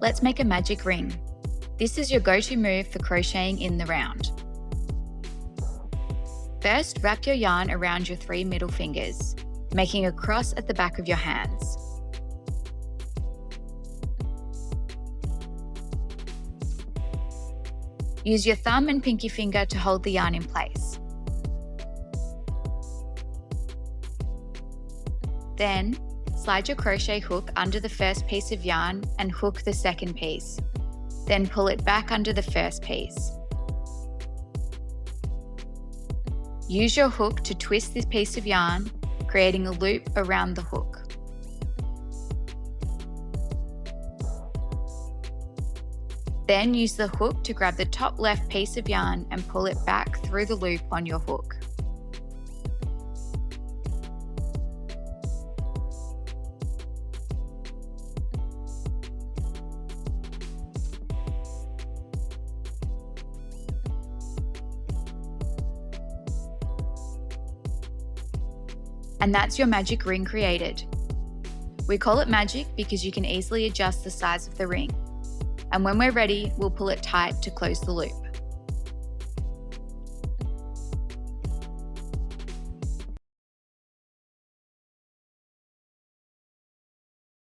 Let's make a magic ring. This is your go-to move for crocheting in the round. First, wrap your yarn around your 3 middle fingers, making a cross at the back of your hands. Use your thumb and pinky finger to hold the yarn in place. Then, slide your crochet hook under the first piece of yarn and hook the second piece. Then pull it back under the first piece. Use your hook to twist this piece of yarn, creating a loop around the hook. Then use the hook to grab the top left piece of yarn and pull it back through the loop on your hook. And that's your magic ring created. We call it magic because you can easily adjust the size of the ring. And when we're ready, we'll pull it tight to close the loop.